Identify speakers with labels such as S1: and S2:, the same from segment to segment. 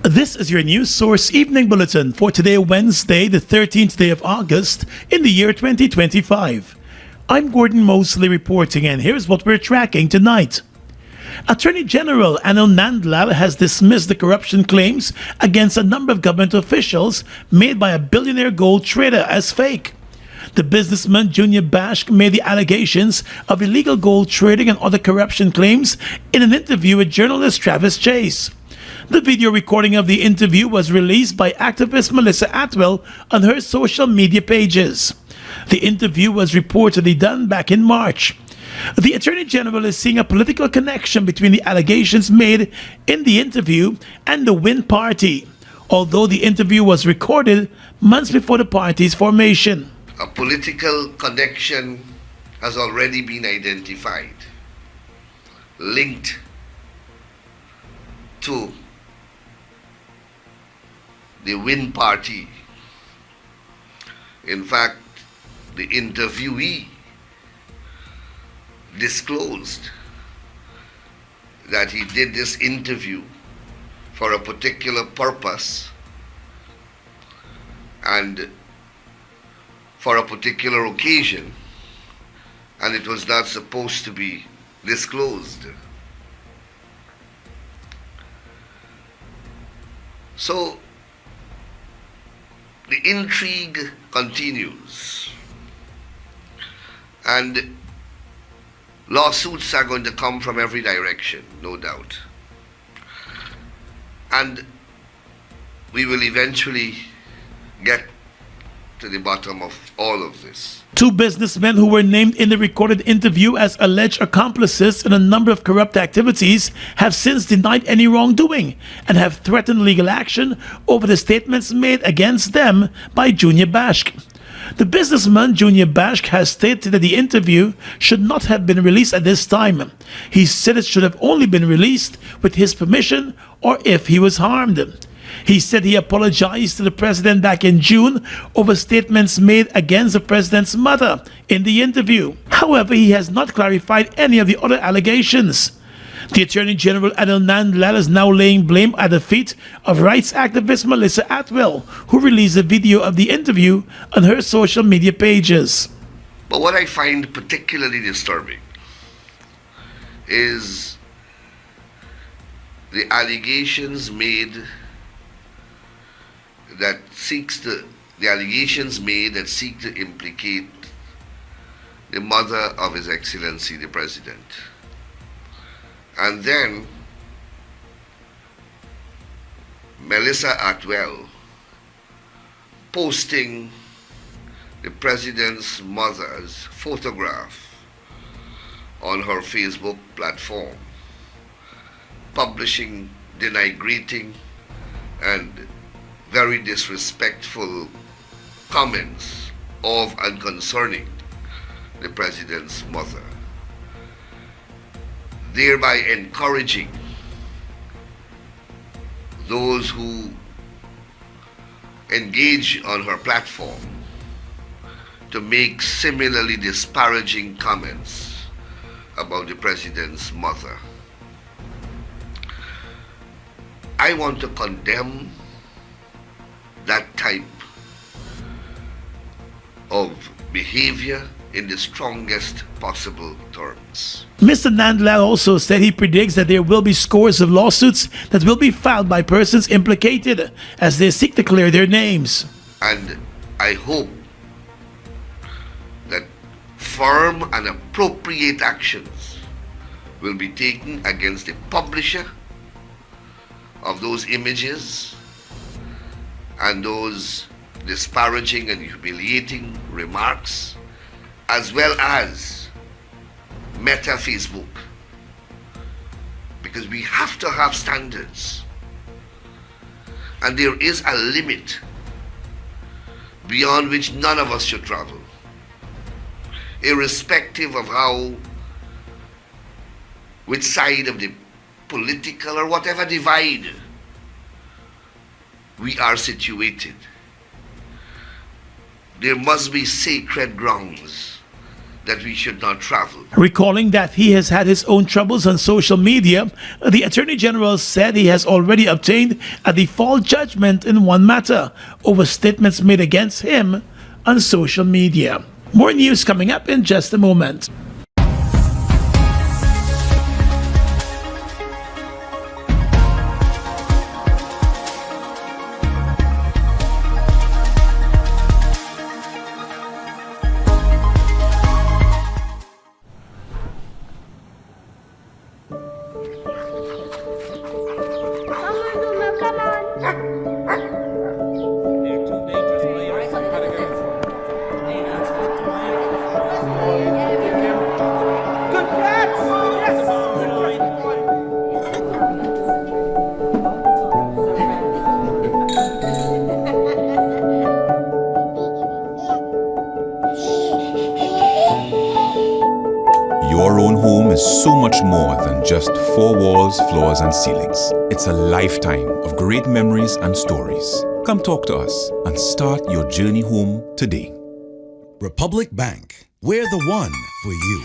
S1: This is your news source evening bulletin for today, Wednesday, the 13th day of August in the year 2025. I'm Gordon Mosley reporting, and here's what we're tracking tonight. Attorney General Anil Nandlal has dismissed the corruption claims against a number of government officials made by a billionaire gold trader as fake. The businessman Junior Bashk made the allegations of illegal gold trading and other corruption claims in an interview with journalist Travis Chase. The video recording of the interview was released by activist Melissa Atwell on her social media pages. The interview was reportedly done back in March. The Attorney General is seeing a political connection between the allegations made in the interview and the Win Party, although the interview was recorded months before the party's formation.
S2: A political connection has already been identified, linked to the Win Party. In fact, the interviewee disclosed that he did this interview for a particular purpose and for a particular occasion, and it was not supposed to be disclosed. So the intrigue continues, and lawsuits are going to come from every direction, no doubt. And we will eventually get to the bottom of all of this.
S1: Two businessmen who were named in the recorded interview as alleged accomplices in a number of corrupt activities have since denied any wrongdoing and have threatened legal action over the statements made against them by Junior Bashk. The businessman Junior Bashk has stated that the interview should not have been released at this time. He said it should have only been released with his permission or if he was harmed. He said he apologized to the president back in June over statements made against the president's mother in the interview. However, he has not clarified any of the other allegations. The Attorney General Anil Nandlal is now laying blame at the feet of rights activist Melissa Atwell, who released a video of the interview on her social media pages.
S2: But what I find particularly disturbing is the allegations made that seek to implicate the mother of His Excellency the President. And then Melissa Atwell posting the President's mother's photograph on her Facebook platform, publishing denigrating and very disrespectful comments of and concerning the President's mother, thereby encouraging those who engage on her platform to make similarly disparaging comments about the President's mother. I want to condemn that type of behavior in the strongest possible terms.
S1: Mr. Nandlal also said he predicts that there will be scores of lawsuits that will be filed by persons implicated as they seek to clear their names.
S2: And I hope that firm and appropriate actions will be taken against the publisher of those images and those disparaging and humiliating remarks, as well as Meta Facebook, because we have to have standards, and there is a limit beyond which none of us should travel, irrespective of which side of the political or whatever divide we are situated. There must be sacred grounds that we should not travel.
S1: Recalling that he has had his own troubles on social media, the Attorney General said he has already obtained a default judgment in one matter over statements made against him on social media. More news coming up in just a moment.
S3: Your own home is so much more than just four walls, floors, and ceilings. It's a lifetime of great memories and stories. Come talk to us and start your journey home today.
S4: Republic Bank, we're the one for you.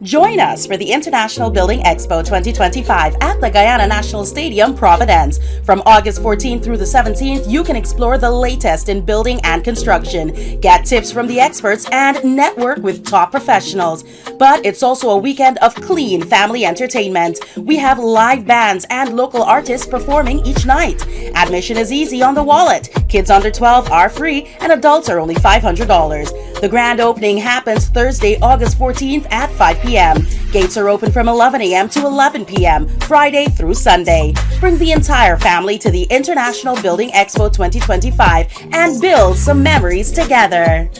S5: Join us for the International Building Expo 2025 at the Guyana National Stadium, Providence. From August 14th through the 17th, you can explore the latest in building and construction, get tips from the experts, and network with top professionals. But it's also a weekend of clean family entertainment. We have live bands and local artists performing each night. Admission is easy on the wallet. Kids under 12 are free and adults are only $500. The grand opening happens Thursday, August 14th at 5 p.m. Gates are open from 11 a.m. to 11 p.m., Friday through Sunday. Bring the entire family to the International Building Expo 2025 and build some memories together.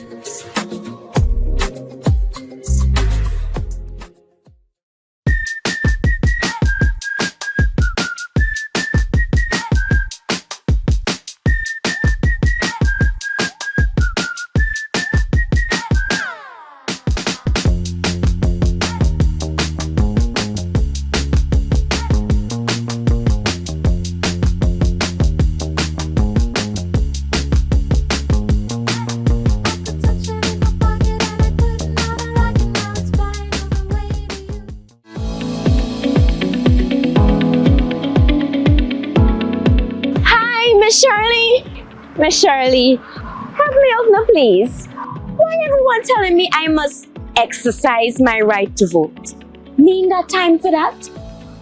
S6: Miss Shirley, help me out now, please. Why everyone telling me I must exercise my right to vote? Me ain't got time for that.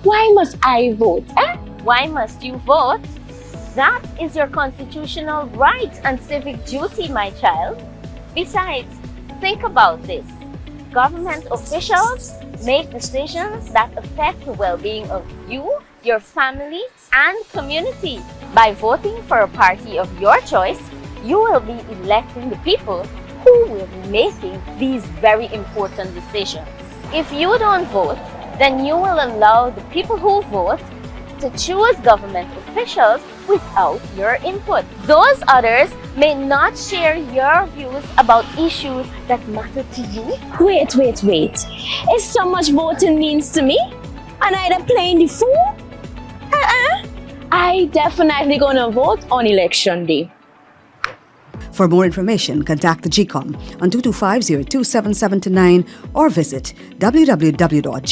S6: Why must I vote?
S7: Why must you vote? That is your constitutional right and civic duty, my child. Besides, think about this. Government officials make decisions that affect the well-being of you, your family, and community. By voting for a party of your choice, you will be electing the people who will be making these very important decisions. If you don't vote, then you will allow the people who vote to choose government officials without your input. Those others may not share your views about issues that matter to you.
S6: Wait. Is so much voting means to me? And I done playing the fool? I definitely gonna vote on election day.
S8: For more information, contact the GCOM on 225-02779 or visit www.gcom.org.gy.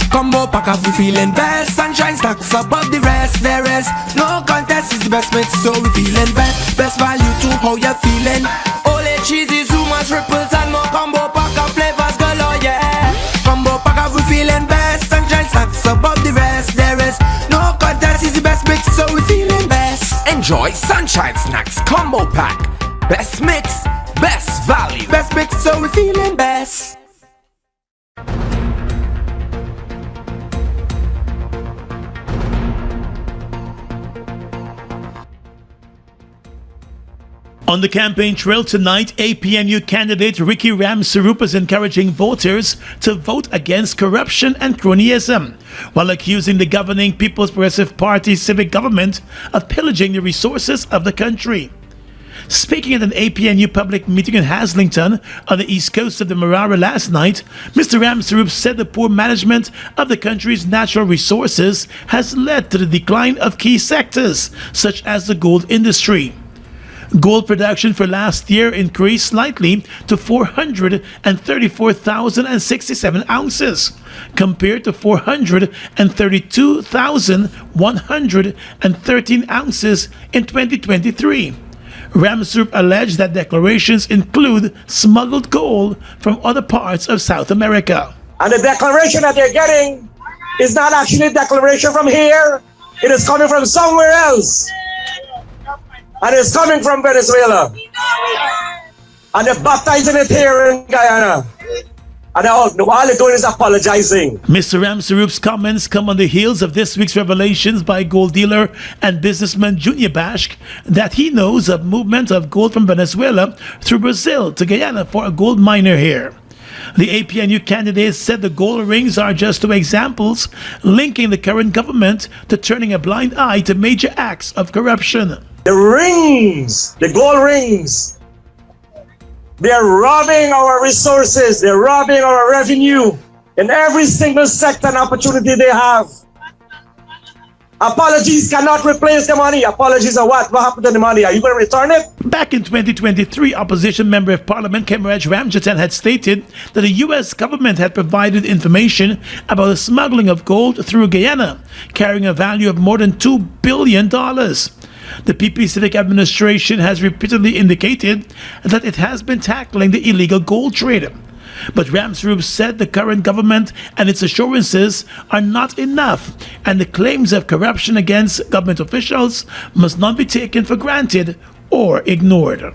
S9: Combo pack up, we feeling best. Sunshine stacks above the rest. There is no contest, is the best mix, so we feeling best. Best value to how you feeling. Ole cheesy, zoomers, ripples, and more combo pack up flavors galore, yeah. Combo pack up, we feeling best. Sunshine stacks above the rest. There is no contest, is the best mix, so we feeling best.
S10: Enjoy Sunshine Snacks Combo Pack. Best mix, best value.
S9: Best mix, so we feeling best.
S1: On the campaign trail tonight, APNU candidate Ricky Ramsarup is encouraging voters to vote against corruption and cronyism, while accusing the governing People's Progressive Party civic government of pillaging the resources of the country. Speaking at an APNU public meeting in Haslington on the east coast of the Marara last night, Mr. Ramsarup said the poor management of the country's natural resources has led to the decline of key sectors, such as the gold industry. Gold production for last year increased slightly to 434,067 ounces, compared to 432,113 ounces in 2023. Ramsrup alleged that declarations include smuggled gold from other parts of South America.
S11: And the declaration that they're getting is not actually a declaration from here. It is coming from somewhere else. And it's coming from Venezuela. And they're baptizing it here in Guyana. And all they're doing is apologizing.
S1: Mr. Ramsarup's comments come on the heels of this week's revelations by gold dealer and businessman Junior Bashk that he knows of movement of gold from Venezuela through Brazil to Guyana for a gold miner here. The APNU candidate said the gold rings are just two examples linking the current government to turning a blind eye to major acts of corruption.
S11: The rings, the gold rings, they're robbing our resources, they're robbing our revenue in every single sector and opportunity they have. Apologies cannot replace the money. Apologies are what? What happened to the money? Are you going to return it?
S1: Back in 2023, opposition member of parliament Kemaraj Ramjatan had stated that the U.S. government had provided information about the smuggling of gold through Guyana, carrying a value of more than $2 billion. The PP Civic administration has repeatedly indicated that it has been tackling the illegal gold trade. But Ramsrup said the current government and its assurances are not enough, and the claims of corruption against government officials must not be taken for granted or ignored.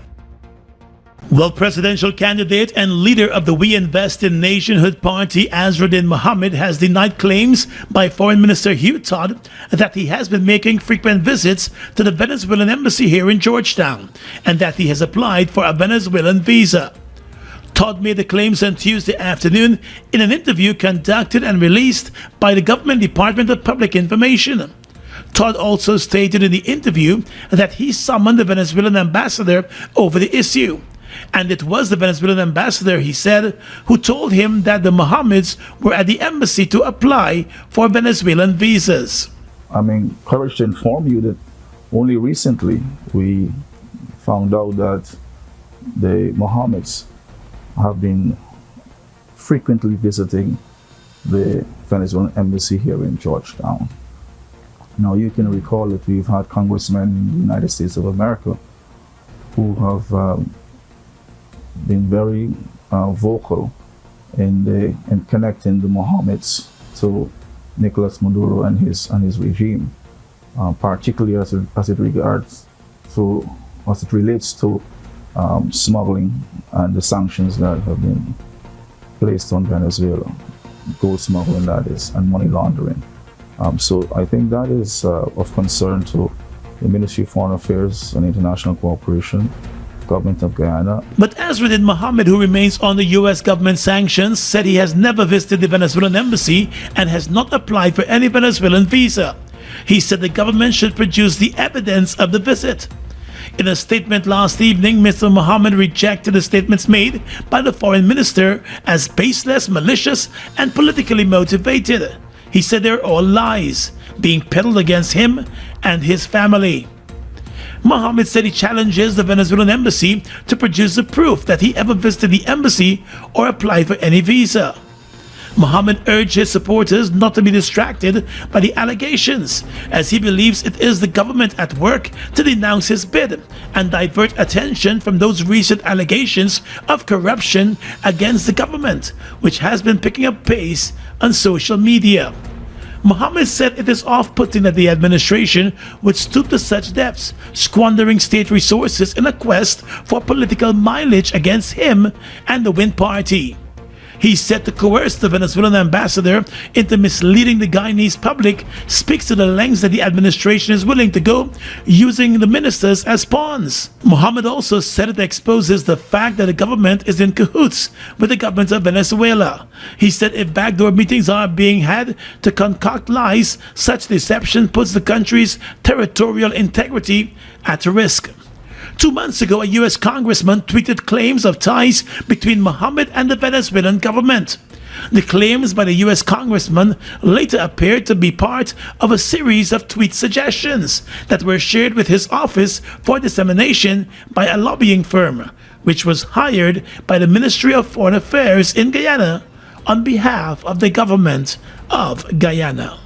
S1: Well, presidential candidate and leader of the We Invest in Nationhood Party, Azruddin Mohamed, has denied claims by Foreign Minister Hugh Todd that he has been making frequent visits to the Venezuelan embassy here in Georgetown and that he has applied for a Venezuelan visa. Todd made the claims on Tuesday afternoon in an interview conducted and released by the Government Department of Public Information. Todd also stated in the interview that he summoned the Venezuelan ambassador over the issue. And it was the Venezuelan ambassador, he said, who told him that the Mohammeds were at the embassy to apply for Venezuelan visas.
S12: I'm encouraged to inform you that only recently we found out that the Mohammeds have been frequently visiting the Venezuelan embassy here in Georgetown. Now, you can recall that we've had congressmen in the United States of America who have been very vocal in connecting the Mohammeds to Nicolas Maduro and his regime, particularly as it relates to smuggling and the sanctions that have been placed on Venezuela, gold smuggling that is, and money laundering. So I think that is of concern to the Ministry of Foreign Affairs and International Cooperation, Government of Guyana.
S1: But Azruddin Mohamed, who remains on the U.S. government sanctions, said he has never visited the Venezuelan embassy and has not applied for any Venezuelan visa. He said the government should produce the evidence of the visit. In a statement last evening, Mr. Mohamed rejected the statements made by the foreign minister as baseless, malicious, and politically motivated. He said they're all lies being peddled against him and his family. Mohamed said he challenges the Venezuelan embassy to produce the proof that he ever visited the embassy or applied for any visa. Mohamed urged his supporters not to be distracted by the allegations, as he believes it is the government at work to denounce his bid and divert attention from those recent allegations of corruption against the government, which has been picking up pace on social media. Mohamed said it is off-putting that the administration would stoop to such depths, squandering state resources in a quest for political mileage against him and the Win Party. He said to coerce the Venezuelan ambassador into misleading the Guyanese public speaks to the lengths that the administration is willing to go, using the ministers as pawns. Mohamed also said it exposes the fact that the government is in cahoots with the government of Venezuela. He said if backdoor meetings are being had to concoct lies, such deception puts the country's territorial integrity at risk. 2 months ago, a U.S. congressman tweeted claims of ties between Mohamed and the Venezuelan government. The claims by the U.S. congressman later appeared to be part of a series of tweet suggestions that were shared with his office for dissemination by a lobbying firm, which was hired by the Ministry of Foreign Affairs in Guyana on behalf of the government of Guyana.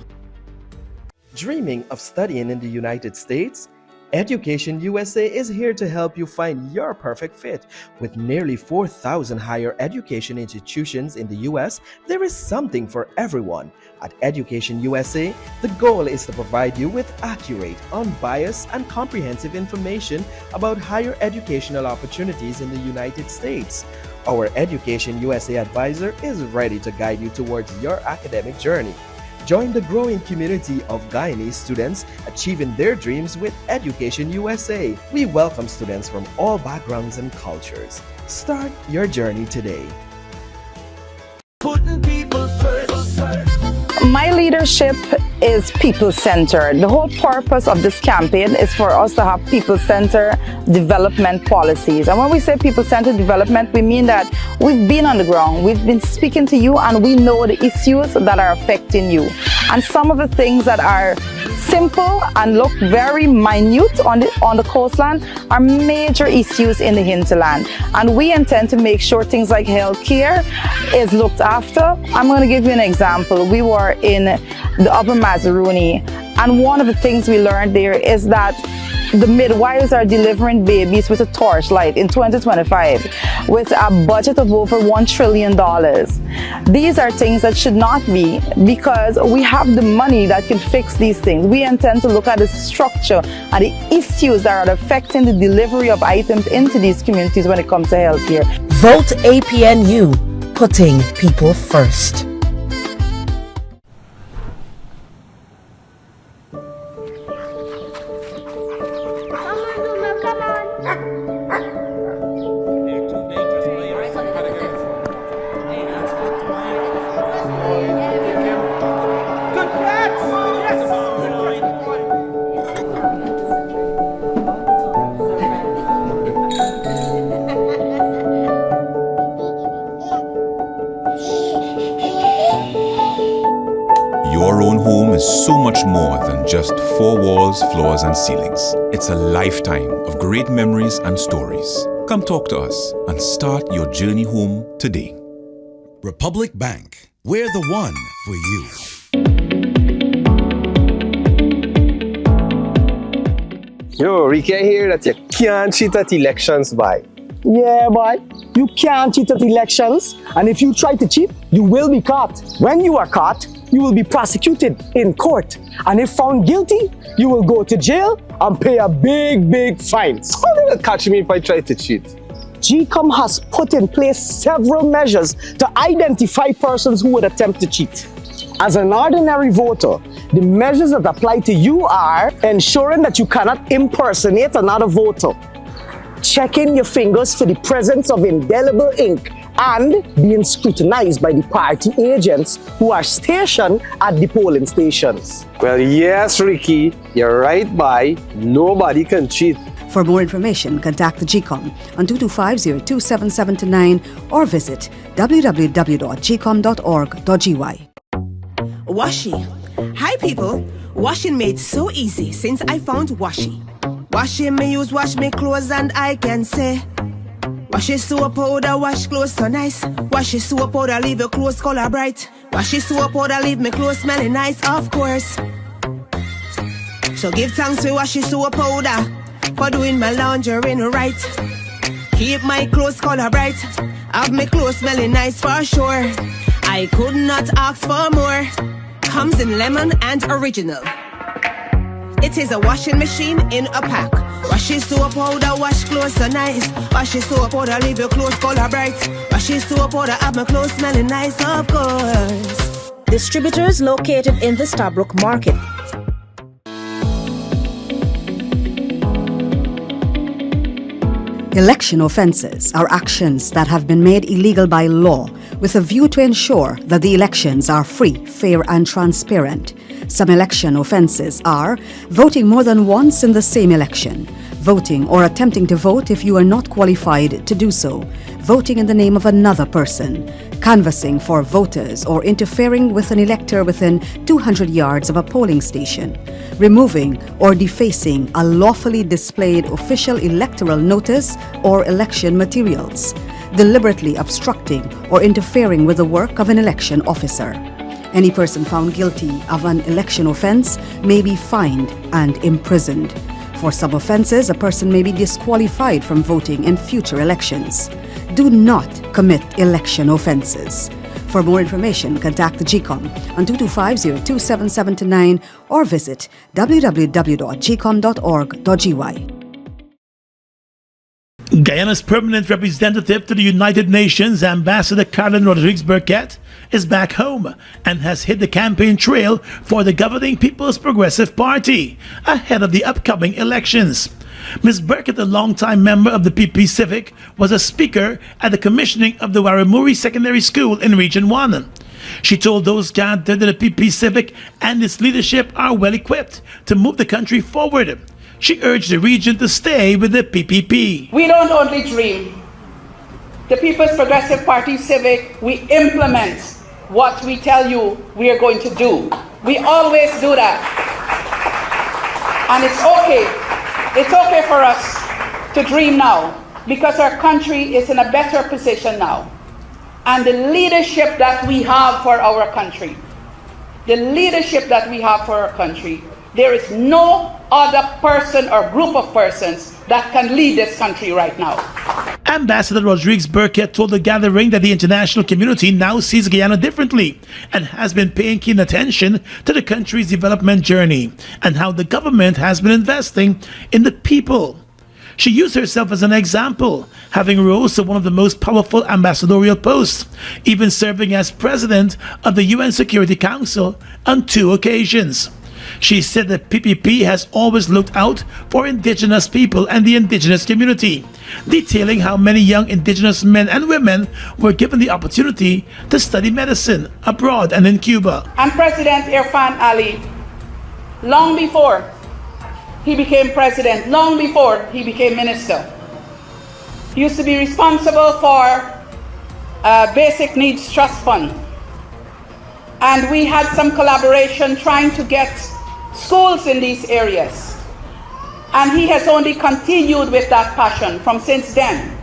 S13: Dreaming of studying in the United States? Education USA is here to help you find your perfect fit. With nearly 4,000 higher education institutions in the US, there is something for everyone. At Education USA, the goal is to provide you with accurate, unbiased, and comprehensive information about higher educational opportunities in the United States. Our Education USA advisor is ready to guide you towards your academic journey. Join the growing community of Guyanese students achieving their dreams with Education USA. We welcome students from all backgrounds and cultures. Start your journey today.
S9: Putting people first.
S14: My leadership is people-centered. The whole purpose of this campaign is for us to have people-centered development policies. And when we say people-centered development, we mean that we've been on the ground, we've been speaking to you, and we know the issues that are affecting you. And some of the things that are simple and look very minute on the coastline are major issues in the hinterland. And we intend to make sure things like healthcare is looked after. I'm going to give you an example. We were in the Upper Mazaruni, and one of the things we learned there is that the midwives are delivering babies with a torchlight in 2025 with a budget of over $1 trillion. These are things that should not be, because we have the money that can fix these things. We intend to look at the structure and the issues that are affecting the delivery of items into these communities when it comes to healthcare.
S15: Vote APNU, putting people first.
S3: Your own home is so much more than just 4 walls, floors, and ceilings. It's a lifetime of great memories and stories. Come talk to us and start your journey home today.
S4: Republic Bank, we're the one for you.
S16: Yo, Ricky, I hear that you can't cheat at elections, boy.
S17: Yeah, boy. You can't cheat at elections, and if you try to cheat, you will be caught. When you are caught, you will be prosecuted in court, and if found guilty, you will go to jail and pay a big fine.
S16: How will they catch me if I try to cheat?
S17: GCOM has put in place several measures to identify persons who would attempt to cheat. As an ordinary voter, the measures that apply to you are ensuring that you cannot impersonate another voter, checking your fingers for the presence of indelible ink, and being scrutinized by the party agents who are stationed at the polling stations.
S16: Well, yes, Ricky, you're right, boy. Nobody can cheat.
S8: For more information, contact the GCOM on 225-027729 or visit www.gcom.org.gy.
S18: Washi. Hi people. Washing made so easy since I found Washi. Washing me use wash me clothes and I can say wash your soap powder, wash clothes so nice. Wash your soap powder, leave your clothes color bright. Wash your soap powder, leave me clothes smelling nice, of course. So give thanks for wash your soap powder for doing my laundry right. Keep my clothes color bright, have my clothes smelling nice for sure. I could not ask for more. Comes in lemon and original. It is a washing machine in a pack. Wash your soap powder, wash clothes so nice. Wash your soap powder, leave your clothes color bright. Wash your soap powder, have my clothes smelling nice, of course.
S15: Distributors located in the Stabrook Market.
S8: Election offences are actions that have been made illegal by law with a view to ensure that the elections are free, fair and transparent. Some election offences are voting more than once in the same election, voting or attempting to vote if you are not qualified to do so, voting in the name of another person, canvassing for voters or interfering with an elector within 200 yards of a polling station, removing or defacing a lawfully displayed official electoral notice or election materials, deliberately obstructing or interfering with the work of an election officer. Any person found guilty of an election offence may be fined and imprisoned. For some offences, a person may be disqualified from voting in future elections. Do not commit election offences. For more information, contact the GCOM on 225-027729 or visit www.gcom.org.gy.
S1: Guyana's permanent representative to the United Nations, Ambassador Carolyn Rodriguez-Burkett, is back home and has hit the campaign trail for the governing People's Progressive Party ahead of the upcoming elections. Ms. Burkett, a longtime member of the PP Civic, was a speaker at the commissioning of the Waramuri Secondary School in Region 1. She told those gathered that the PP Civic and its leadership are well equipped to move the country forward. She urged the region to stay with the PPP.
S19: We don't only dream. The People's Progressive Party Civic, we implement what we tell you we are going to do. We always do that. And it's okay. It's okay for us to dream now because our country is in a better position now. And the leadership that we have for our country, there is no other person or group of persons that can lead this country right now.
S1: Ambassador Rodriguez-Burkett told the gathering that the international community now sees Guyana differently and has been paying keen attention to the country's development journey and how the government has been investing in the people. She used herself as an example, having rose to one of the most powerful ambassadorial posts, even serving as president of the UN Security Council on 2 occasions. She said that PPP has always looked out for indigenous people and the indigenous community, detailing how many young indigenous men and women were given the opportunity to study medicine abroad and in Cuba.
S19: And President Irfan Ali, long before he became president, long before he became minister, he used to be responsible for Basic Needs Trust Fund. And we had some collaboration trying to get schools in these areas. And he has only continued with that passion from since then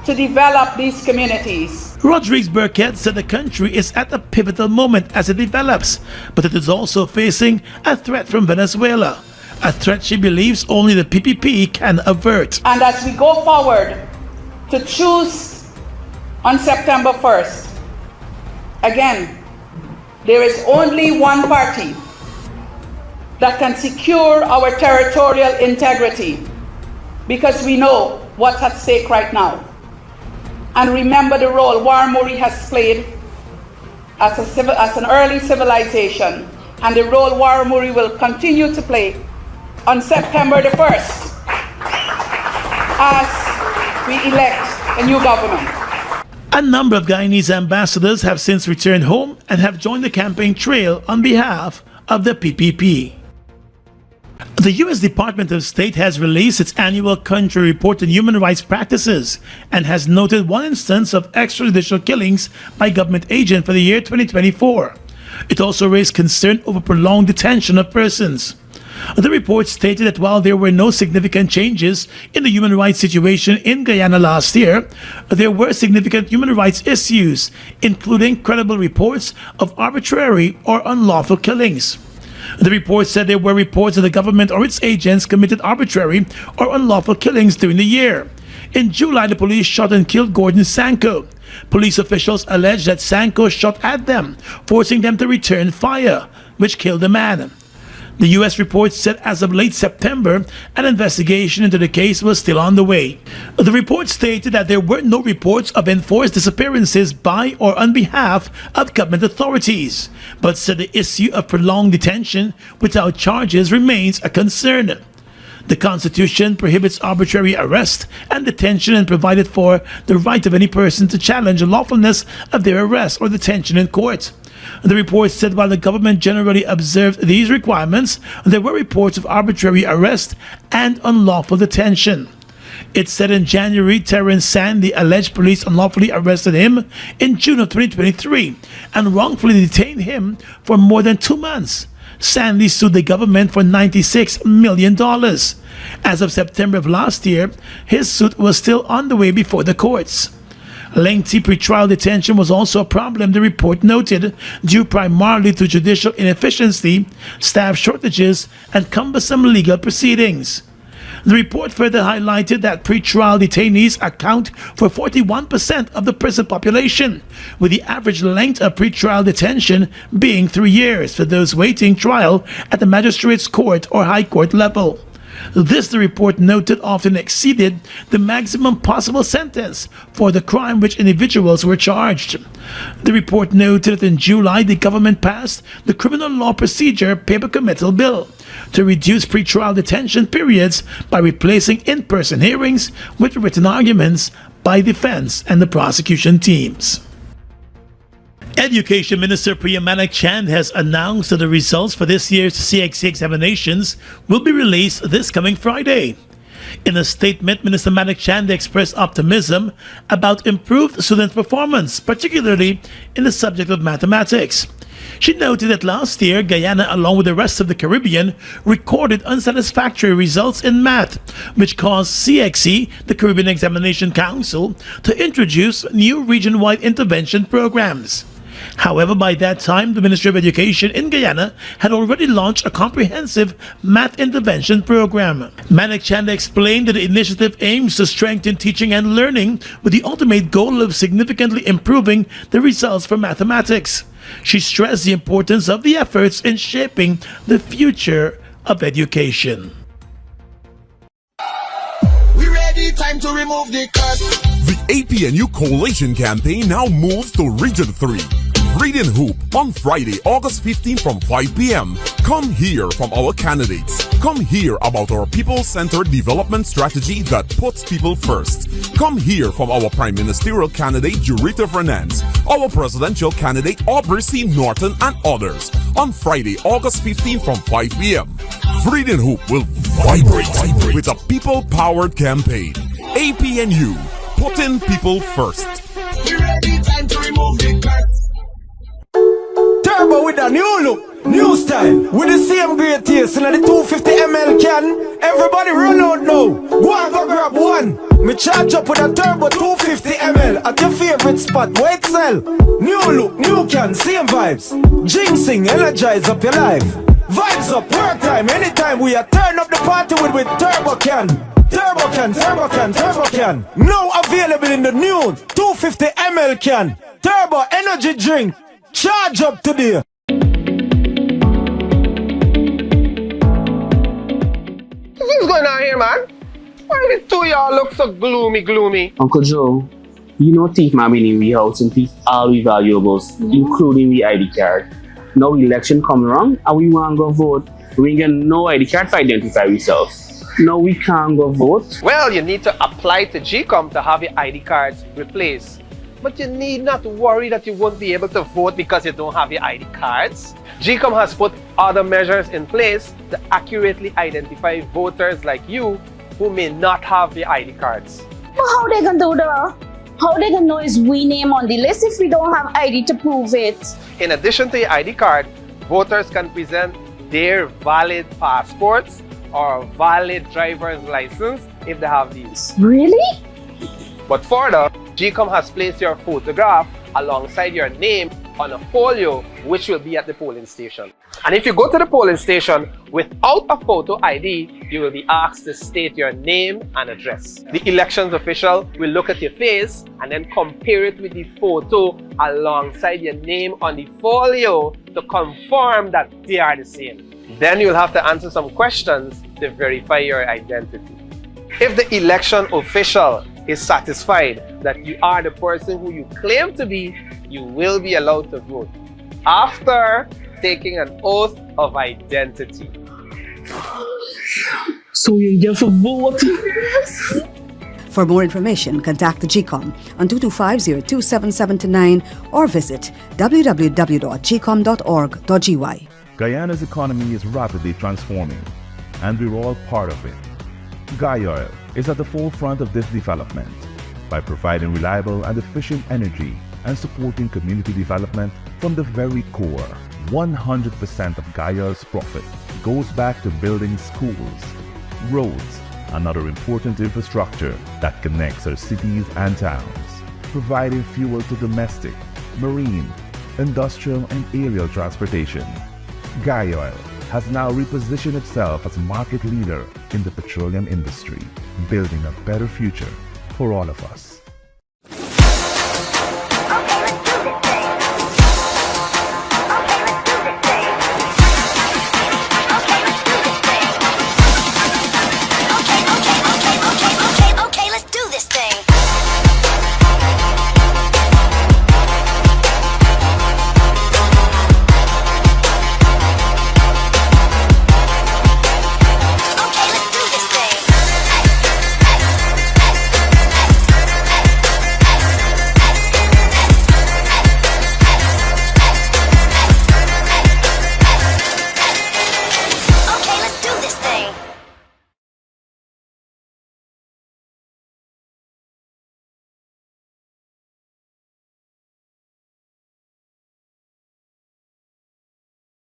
S19: to develop these communities.
S1: Rodriguez-Burkett said the country is at a pivotal moment as it develops, but it is also facing a threat from Venezuela, a threat she believes only the PPP can avert.
S19: And as we go forward to choose on September 1st, again, there is only one party that can secure our territorial integrity because we know what's at stake right now. And remember the role Waramuri has played as an early civilization, and the role Waramuri will continue to play on September the 1st as we elect a new government.
S1: A number of Guyanese ambassadors have since returned home and have joined the campaign trail on behalf of the PPP. The U.S. Department of State has released its annual country report on human rights practices and has noted one instance of extrajudicial killings by government agents for the year 2024. It also raised concern over prolonged detention of persons. The report stated that while there were no significant changes in the human rights situation in Guyana last year, there were significant human rights issues, including credible reports of arbitrary or unlawful killings. The report said there were reports that the government or its agents committed arbitrary or unlawful killings during the year. In July, the police shot and killed Gordon Sanko. Police officials alleged that Sanko shot at them, forcing them to return fire, which killed the man. The U.S. report said as of late September, an investigation into the case was still on the way. The report stated that there were no reports of enforced disappearances by or on behalf of government authorities, but said the issue of prolonged detention without charges remains a concern. The Constitution prohibits arbitrary arrest and detention and provided for the right of any person to challenge the lawfulness of their arrest or detention in court. The report said while the government generally observed these requirements, there were reports of arbitrary arrest and unlawful detention. It said in January, Terrence Sandy alleged police unlawfully arrested him in June of 2023 and wrongfully detained him for more than 2 months. Sandy sued the government for $96 million. As of September of last year, his suit was still on the way before the courts. Lengthy pretrial detention was also a problem, the report noted, due primarily to judicial inefficiency, staff shortages, and cumbersome legal proceedings. The report further highlighted that pretrial detainees account for 41% of the prison population, with the average length of pretrial detention being 3 years for those waiting trial at the magistrate's court or high court level. This, the report noted, often exceeded the maximum possible sentence for the crime which individuals were charged. The report noted that in July, the government passed the Criminal Law Procedure Paper Committal Bill to reduce pretrial detention periods by replacing in-person hearings with written arguments by defense and the prosecution teams. Education Minister Priya Manak-Chand has announced that the results for this year's CXC examinations will be released this coming Friday. In a statement, Minister Manak-Chand expressed optimism about improved student performance, particularly in the subject of mathematics. She noted that last year, Guyana, along with the rest of the Caribbean, recorded unsatisfactory results in math, which caused CXC, the Caribbean Examination Council, to introduce new region-wide intervention programs. However, by that time, the Ministry of Education in Guyana had already launched a comprehensive math intervention program. Manak-Chand explained that the initiative aims to strengthen teaching and learning with the ultimate goal of significantly improving the results for mathematics. She stressed the importance of the efforts in shaping the future of education.
S9: We ready, time to remove the curse.
S20: The APNU Coalition campaign now moves to Region 3. Reading Hoop on Friday, August 15 from 5 p.m. Come hear from our candidates. Come hear about our people-centered development strategy that puts people first. Come hear from our Prime Ministerial candidate, Jurita Fernandes, our presidential candidate, Aubrey C. Norton, and others on Friday, August 15 from 5 p.m. Reading Hoop will vibrate with a people-powered campaign. APNU, putting people first.
S9: We ready, time to remove the curse. Turbo with a new look, new style, with the same great taste in the 250 ml can. Everybody run out now. Go and go grab one. Me charge up with a turbo 250 ml at your favorite spot. Wait, sell. New look, new can, same vibes. Jinxing, energize up your life. Vibes up, work time, anytime we are turn up the party with turbo can. Turbo can, turbo can, turbo can. Now available in the new 250 ml can. Turbo energy drink. Charge up today.
S16: What's going on here, man? Why do the two of y'all look so gloomy?
S21: Uncle Joe, you know thief man been in we house and thief all we valuables, including the ID card. Now election come around and we want to go vote. We ain't get no ID card to identify ourselves. Now we can't go vote.
S16: Well, you need to apply to GCOM to have your ID cards replaced. But you need not worry that you won't be able to vote because you don't have your ID cards. GCOM has put other measures in place to accurately identify voters like you who may not have the ID cards.
S6: But how they gonna do that? How they gonna know is we name on the list if we don't have ID to prove it?
S16: In addition to your ID card, voters can present their valid passports or valid driver's license if they have these.
S6: Really?
S16: But further, GCOM has placed your photograph alongside your name on a folio which will be at the polling station. And if you go to the polling station without a photo ID, you will be asked to state your name and address. The elections official will look at your face and then compare it with the photo alongside your name on the folio to confirm that they are the same. Then you'll have to answer some questions to verify your identity. If the election official is satisfied that you are the person who you claim to be, you will be allowed to vote after taking an oath of identity.
S21: So you get to vote?
S6: Yes.
S8: For more information, contact the GCOM on 225-02779 or visit www.gcom.org.gy.
S2: Guyana's economy is rapidly transforming, and we're all part of it. Guyoil is at the forefront of this development by providing reliable and efficient energy and supporting community development from the very core. 100% of Guyoil's profit goes back to building schools, roads, and other important infrastructure that connects our cities and towns, providing fuel to domestic, marine, industrial, and aerial transportation. Guyoil has now repositioned itself as market leader in the petroleum industry, building a better future for all of us.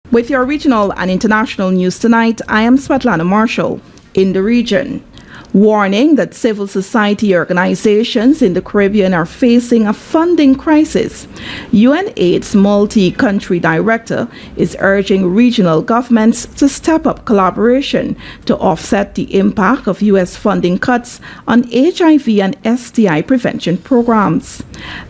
S22: With your regional and international news tonight, I am Svetlana Marshall. In the region, warning that civil society organizations in the Caribbean are facing a funding crisis. UNAIDS multi-country director is urging regional governments to step up collaboration to offset the impact of U.S. funding cuts on HIV and STI prevention programs.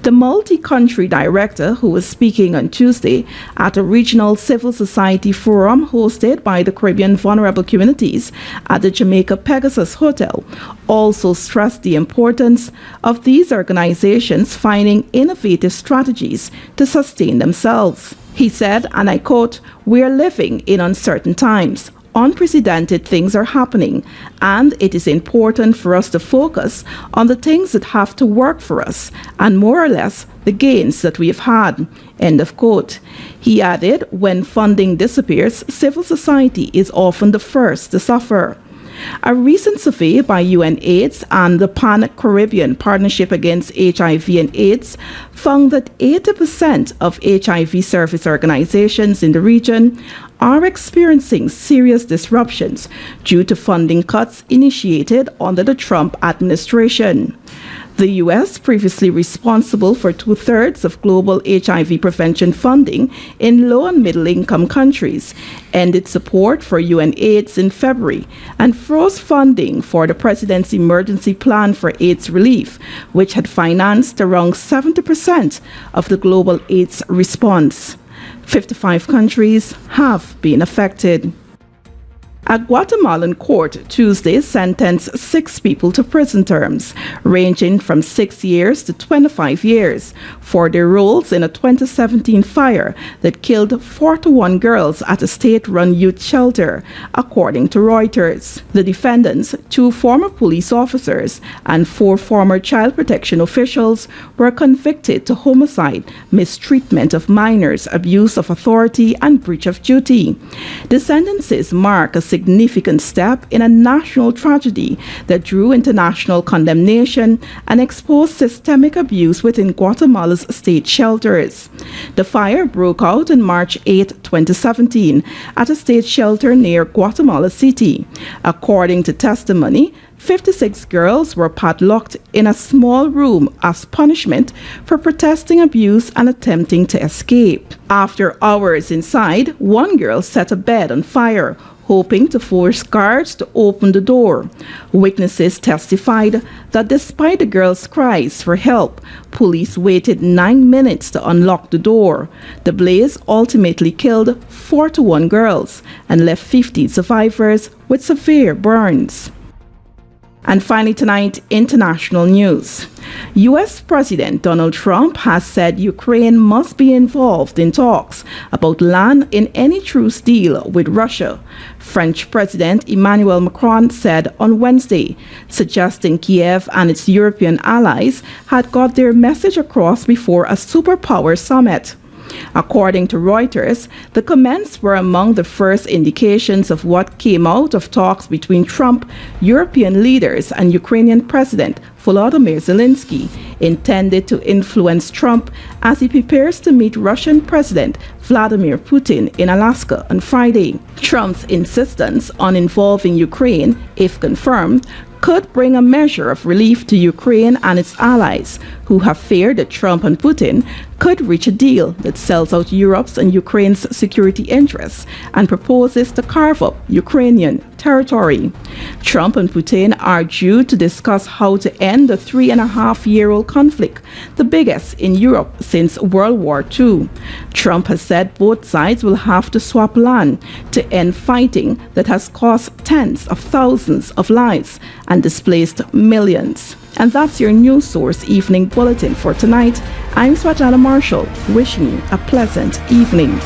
S22: The multi-country director, who was speaking on Tuesday at a regional civil society forum hosted by the Caribbean vulnerable communities at the Jamaica Pegasus Hotel, also stressed the importance of these organizations finding innovative strategies to sustain themselves. He said, and I quote, "We are living in uncertain times. Unprecedented things are happening, and it is important for us to focus on the things that have to work for us and more or less the gains that we have had." End of quote. He added, when funding disappears, civil society is often the first to suffer. A recent survey by UNAIDS and the Pan-Caribbean Partnership Against HIV and AIDS found that 80% of HIV service organizations in the region are experiencing serious disruptions due to funding cuts initiated under the Trump administration. The U.S., previously responsible for 2/3 of global HIV prevention funding in low and middle-income countries, ended support for UNAIDS in February and froze funding for the President's Emergency Plan for AIDS Relief, which had financed around 70% of the global AIDS response. 55 countries have been affected. A Guatemalan court Tuesday sentenced 6 people to prison terms, ranging from 6 years to 25 years, for their roles in a 2017 fire that killed 41 girls at a state-run youth shelter, according to Reuters. The defendants, 2 former police officers and 4 former child protection officials, were convicted to homicide, mistreatment of minors, abuse of authority, and breach of duty. The sentences mark a significant step in a national tragedy that drew international condemnation and exposed systemic abuse within Guatemala's state shelters. The fire broke out on March 8, 2017, at a state shelter near Guatemala City. According to testimony, 56 girls were padlocked in a small room as punishment for protesting abuse and attempting to escape. After hours inside, one girl set a bed on fire, hoping to force guards to open the door. Witnesses testified that despite the girls' cries for help, police waited 9 minutes to unlock the door. The blaze ultimately killed 41 girls and left 50 survivors with severe burns. And finally tonight, international news. U.S. President Donald Trump has said Ukraine must be involved in talks about land in any truce deal with Russia. French President Emmanuel Macron said on Wednesday, suggesting Kiev and its European allies had got their message across before a superpower summit. According to Reuters, the comments were among the first indications of what came out of talks between Trump, European leaders, and Ukrainian President Volodymyr Zelensky, intended to influence Trump as he prepares to meet Russian President Vladimir Putin in Alaska on Friday. Trump's insistence on involving Ukraine, if confirmed, could bring a measure of relief to Ukraine and its allies, who have feared that Trump and Putin could reach a deal that sells out Europe's and Ukraine's security interests and proposes to carve up Ukrainian territory. Trump and Putin are due to discuss how to end the 3.5-year-old conflict, the biggest in Europe since World War II. Trump has said both sides will have to swap land to end fighting that has cost tens of thousands of lives and displaced millions. And that's your News Source Evening Bulletin for tonight. I'm Svetlana Marshall, wishing you a pleasant evening.